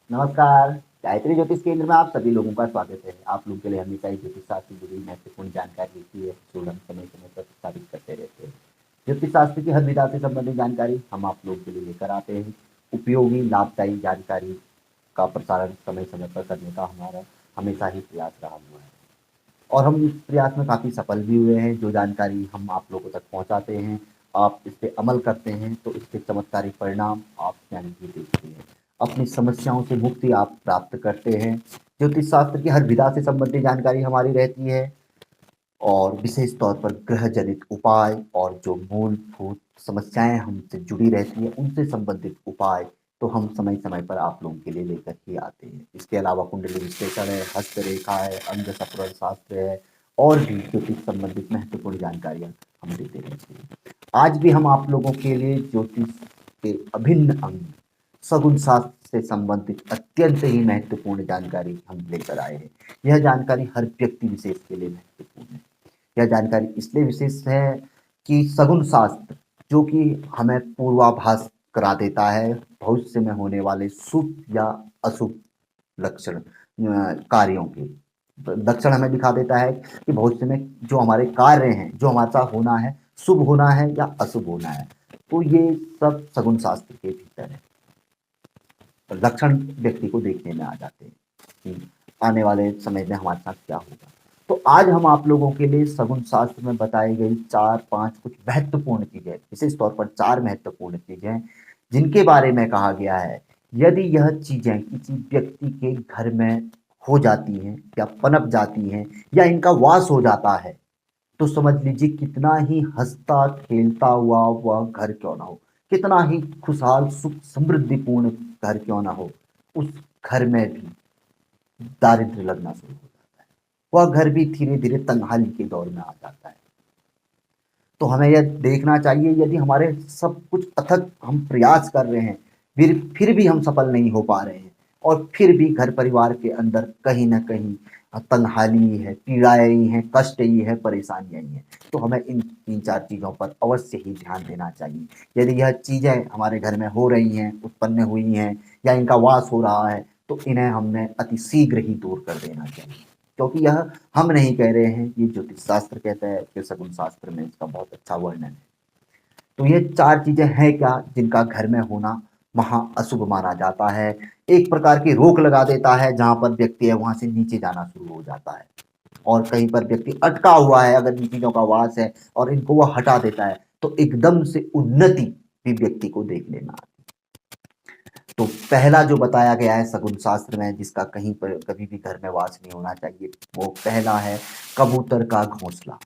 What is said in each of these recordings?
नमस्कार। गायत्री ज्योतिष केंद्र में आप सभी लोगों का स्वागत है। आप लोगों के लिए हमेशा ही ज्योतिष शास्त्र से जुड़ी महत्वपूर्ण जानकारी होती है जो हम समय समय पर प्रसारित करते रहते हैं। ज्योतिष शास्त्र की हर विधा से संबंधित जानकारी हम आप लोगों के लिए लेकर आते हैं। उपयोगी लाभदायी जानकारी का प्रसारण समय समय पर करने का हमारा हमेशा ही प्रयास रहा हुआ है और हम इस प्रयास में काफ़ी सफल भी हुए हैं। जो जानकारी हम आप लोगों तक पहुंचाते हैं, आप इस पे अमल करते हैं तो इसके चमत्कारिक परिणाम आप स्वयं भी देखते हैं। अपनी समस्याओं से मुक्ति आप प्राप्त करते हैं। ज्योतिष शास्त्र की हर विधा से संबंधित जानकारी हमारी रहती है और विशेष तौर पर ग्रह जनित उपाय और जो मूलभूत समस्याएं हमसे जुड़ी रहती है उनसे संबंधित उपाय तो हम समय समय पर आप लोगों के लिए लेकर ही आते हैं। इसके अलावा कुंडली विश्लेषण है, हस्तरेखा है, अंग सपुरण शास्त्र है और भी ज्योतिष संबंधित महत्वपूर्ण जानकारियां हम देते रहते हैं। आज भी हम आप लोगों के लिए ज्योतिष के अभिन्न अंग सगुन शास्त्र से संबंधित अत्यंत ही महत्वपूर्ण जानकारी हम लेकर आए हैं। यह जानकारी हर व्यक्ति विशेष के लिए महत्वपूर्ण है। यह जानकारी इसलिए विशेष है कि सगुन शास्त्र जो कि हमें पूर्वाभास करा देता है भविष्य में होने वाले शुभ या अशुभ लक्षण कार्यों के लक्षण हमें दिखा देता है कि भविष्य में जो हमारे कार्य हैं, जो हमारे साथ होना है, शुभ होना है या अशुभ होना है, तो ये सब सगुन शास्त्र के भीतर है। लक्षण व्यक्ति को देखने में आ जाते हैं कि आने वाले समय में हमारे साथ क्या होगा। तो आज हम आप लोगों के लिए सगुन शास्त्र में बताई गई 4-5 कुछ महत्वपूर्ण चीजें, विशेष तौर पर 4 महत्वपूर्ण चीजें जिनके बारे में कहा गया है यदि यह चीजें किसी व्यक्ति के घर में हो जाती हैं या पनप जाती हैं या इनका वास हो जाता है तो समझ लीजिए कितना ही हंसता खेलता हुआ वह घर क्यों ना हो, कितना ही खुशहाल सुख समृद्धिपूर्ण घर क्यों ना हो, उस घर में भी दारिद्र्य लगना शुरू हो जाता है। वह घर भी धीरे धीरे तंगहाली के दौर में आ जाता है। तो हमें यह देखना चाहिए यदि हमारे सब कुछ अथक हम प्रयास कर रहे हैं फिर भी हम सफल नहीं हो पा रहे हैं और फिर भी घर परिवार के अंदर कहीं ना कहीं तंगहाली ही है, पीड़ाएं ही हैं, कष्ट ही है, परेशानियां ही हैं, तो हमें इन 3-4 चीज़ों पर अवश्य ही ध्यान देना चाहिए। यदि यह चीज़ें हमारे घर में हो रही हैं, उत्पन्न हुई हैं या इनका वास हो रहा है तो इन्हें हमने अति शीघ्र ही दूर कर देना चाहिए, क्योंकि यह हम नहीं कह रहे हैं, ये ज्योतिष शास्त्र कहता है कि सगुन शास्त्र में इसका बहुत अच्छा वर्णन है। तो ये 4 चीजें हैं क्या जिनका घर में होना महा अशुभ माना जाता है। एक प्रकार की रोक लगा देता है, जहां पर व्यक्ति है वहां से नीचे जाना शुरू हो जाता है और कहीं पर व्यक्ति अटका हुआ है, अगर इन चीजों का वास है और इनको वह हटा देता है तो एकदम से उन्नति भी व्यक्ति को देखने में आती है। तो पहला जो बताया गया है सगुन शास्त्र में जिसका कहीं पर कभी भी घर में वास नहीं होना चाहिए, वो पहला है कबूतर का घोंसला।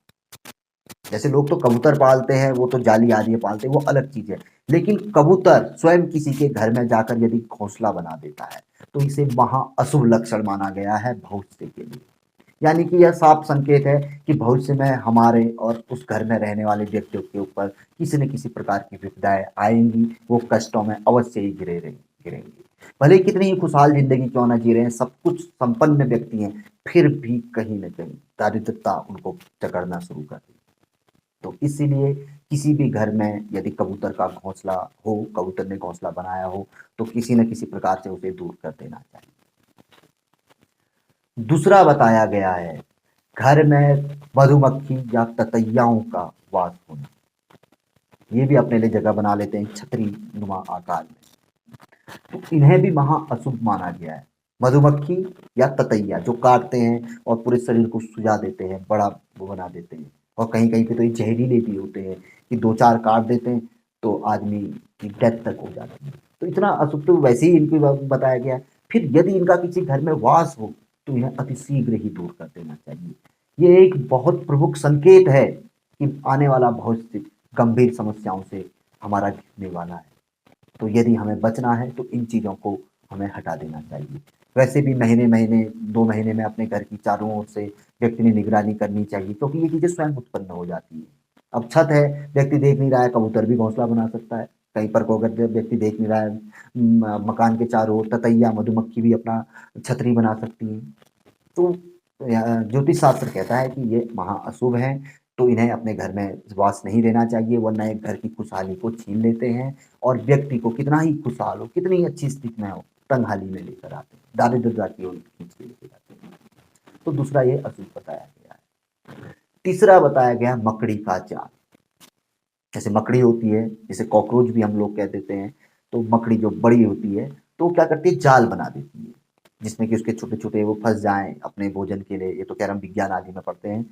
जैसे लोग तो कबूतर पालते हैं, वो तो जाली आदि पालते हैं, वो अलग चीज है, लेकिन कबूतर स्वयं किसी के घर में जाकर यदि घोंसला बना देता है तो इसे महा अशुभ लक्षण माना गया है भविष्य के लिए। यानी कि यह साफ संकेत है कि भविष्य में हमारे और उस घर में रहने वाले व्यक्तियों के ऊपर किसी न किसी प्रकार की विपदाएं आएंगी, वो कष्टों में अवश्य ही गिरेंगे। भले ही कितनी ही खुशहाल जिंदगी क्यों ना जी रहे हैं, सब कुछ संपन्न व्यक्ति हैं, फिर भी कहीं न कहीं दारिद्रता उनको जकड़ना शुरू कर दी। तो इसीलिए किसी भी घर में यदि कबूतर का घोंसला हो, कबूतर ने घोंसला बनाया हो, तो किसी न किसी प्रकार से उसे दूर कर देना चाहिए। दूसरा बताया गया है घर में मधुमक्खी या ततैयाओं का वास होना। ये भी अपने लिए जगह बना लेते हैं छतरी नुमा आकार में, तो इन्हें भी महा अशुभ माना गया है। मधुमक्खी या ततैया जो काटते हैं और पूरे शरीर को सुझा देते हैं, बड़ा वो बना देते हैं, और कहीं कहीं पे तो ये जहरीले भी होते हैं कि 2-4 काट देते हैं तो आदमी की डेथ तक हो जाती है। तो इतना अशुभ तो वैसे ही इनकी बताया गया है। फिर यदि इनका किसी घर में वास हो तो इन्हें अति शीघ्र ही दूर कर देना चाहिए। ये एक बहुत प्रमुख संकेत है कि आने वाला भविष्य गंभीर समस्याओं से हमारा घिरने वाला है। तो यदि हमें बचना है तो इन चीज़ों को हमें हटा देना चाहिए। वैसे भी महीने-महीने 2 महीने में अपने घर की चारों ओर से व्यक्ति ने निगरानी करनी चाहिए, क्योंकि ये चीज़ें स्वयं उत्पन्न हो जाती हैं। अब छत है, व्यक्ति देख नहीं रहा है, कबूतर भी घोंसला बना सकता है। कहीं पर को अगर व्यक्ति देख नहीं रहा है, मकान के चारों ओर ततैया, मधुमक्खी भी अपना छतरी बना सकती है। तो ज्योतिष शास्त्र कहता है कि ये महाअशुभ हैं, तो इन्हें अपने घर में वास नहीं देना चाहिए, वरना एक घर की खुशहाली को छीन लेते हैं और व्यक्ति को कितना ही खुशहाल हो, कितनी ही अच्छी स्थिति में हो, तंगहाली में लेकर आते हैं, दारिद्रता की ओर खींच के लेके जाते हैं। तो दूसरा ये अशुभ बताया गया है। तीसरा बताया गया मकड़ी का जाल। जैसे मकड़ी होती है, जैसे कॉकरोच भी हम लोग कह देते हैं, तो मकड़ी जो बड़ी होती है तो क्या करती है, जाल बना देती है जिसमें कि उसके छोटे छोटे वो फंस जाएं अपने भोजन के लिए। ये तो खैर हम विज्ञान आदि में पढ़ते हैं।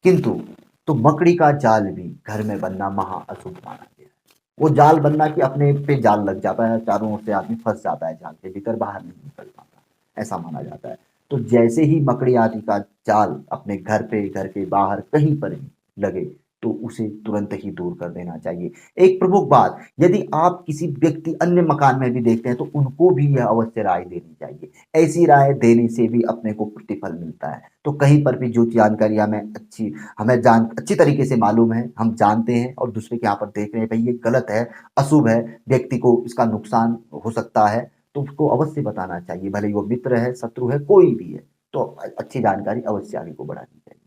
किंतु तो मकड़ी का जाल भी घर में बनना महा अशुभ माना गया है। वो जाल बनना कि अपने पे जाल लग जाता है, चारों ओर से आदमी फंस जाता है जाल के भीतर, बाहर नहीं निकल पाता, ऐसा माना जाता है। तो जैसे ही मकड़ी आदि का जाल अपने घर पे, घर के बाहर कहीं पर भी लगे तो उसे तुरंत ही दूर कर देना चाहिए। एक प्रमुख बात, यदि आप किसी व्यक्ति अन्य मकान में भी देखते हैं तो उनको भी यह अवश्य राय देनी चाहिए। ऐसी राय देने से भी अपने को प्रतिफल मिलता है। तो कहीं पर भी जो जानकारी हमें अच्छी तरीके से मालूम है, हम जानते हैं और दूसरे के यहाँ पर देख रहे हैं भाई ये गलत है, अशुभ है, व्यक्ति को इसका नुकसान हो सकता है, तो उसको अवश्य बताना चाहिए, भले ही वो मित्र है, शत्रु है, कोई भी है। तो अच्छी जानकारी अवश्य आगे को बढ़ानी चाहिए।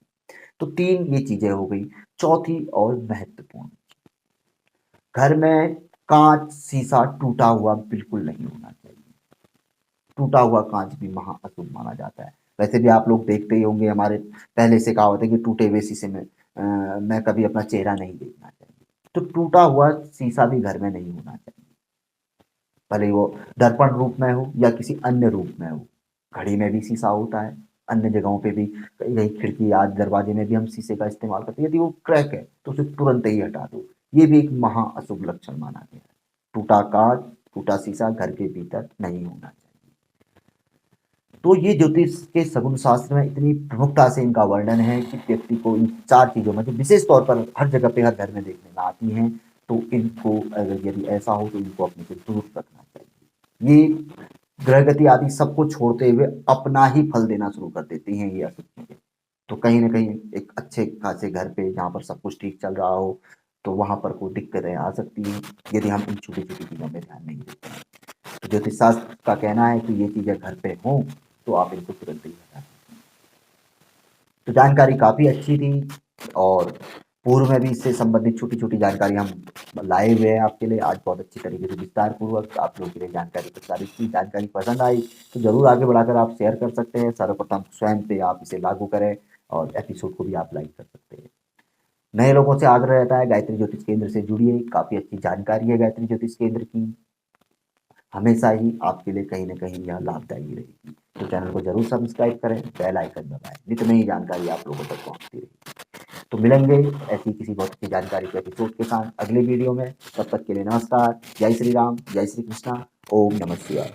तो तीन ये चीजें हो गई। चौथी और महत्वपूर्ण, घर में कांच शीशा टूटा हुआ बिल्कुल नहीं होना चाहिए। टूटा हुआ कांच भी महा अशुभ माना जाता है। वैसे भी आप लोग देखते ही होंगे, हमारे पहले से कहावत है कि टूटे हुए शीशे में कभी अपना चेहरा नहीं देखना चाहिए। तो टूटा हुआ शीशा भी घर में नहीं होना चाहिए, भले वो दर्पण रूप में हो या किसी अन्य रूप में हो। घड़ी में भी शीशा होता है, अन्य जगहों पे भी, कहीं कहीं खिड़की या दरवाजे में भी हम शीशे का इस्तेमाल करते हैं। यदि वो क्रैक है तो उसे तुरंत ही हटा दो। ये भी एक महा अशुभ लक्षण माना गया है। टूटा कांच, टूटा शीशा घर के भीतर नहीं होना चाहिए। तो ये ज्योतिष के सगुन शास्त्र में इतनी प्रमुखता से इनका वर्णन है कि व्यक्ति को इन चार चीजों में, जो विशेष तौर पर हर जगह पे, हर घर में देखने में आती हैं, तो इनको अगर यदि ऐसा हो तो इनको अपने से दूर रखना चाहिए। ये ग्रह गति आदि सबको छोड़ते हुए अपना ही फल देना शुरू कर देती हैं ये अशुभ चीजें। तो कहीं ना कहीं एक अच्छे खासे घर पे जहाँ पर सब कुछ ठीक चल रहा हो तो वहां पर कोई दिक्कतें आ सकती हैं यदि हम इन छोटी छोटी चीजों में ध्यान नहीं देते हैं। तो ज्योतिष शास्त्र का कहना है कि ये चीजें घर पे हों तो आप इनको तुरंत ही हटा दें। तो जानकारी काफी अच्छी थी, और पूर्व में भी इससे संबंधित छोटी छोटी जानकारी हम लाए हुए हैं आपके लिए। आज बहुत अच्छी तरीके से विस्तार पूर्वक आप लोगों के लिए जानकारी प्रसारित की। जानकारी पसंद आई तो जरूर आगे बढ़ाकर आप शेयर कर सकते हैं। सर्वप्रथम स्वयं पे आप इसे लागू करें और एपिसोड को भी आप लाइक कर सकते हैं। नए लोगों से आग्रह रहता है, गायत्री ज्योतिष केंद्र से जुड़िए, काफी अच्छी जानकारी है गायत्री ज्योतिष केंद्र की, हमेशा ही आपके लिए कहीं ना कहीं यह लाभदायी रहेगी। तो चैनल को जरूर सब्सक्राइब करें, बेल आइकन दबाएं, नित्य नई जानकारी आप लोगों तक पहुंचती रहेगी। तो मिलेंगे ऐसी किसी बहुत अच्छी जानकारी के एपिसोड के साथ अगले वीडियो में। तब तक के लिए नमस्कार, जय श्री राम, जय श्री कृष्णा, ओम नमः शिवाय।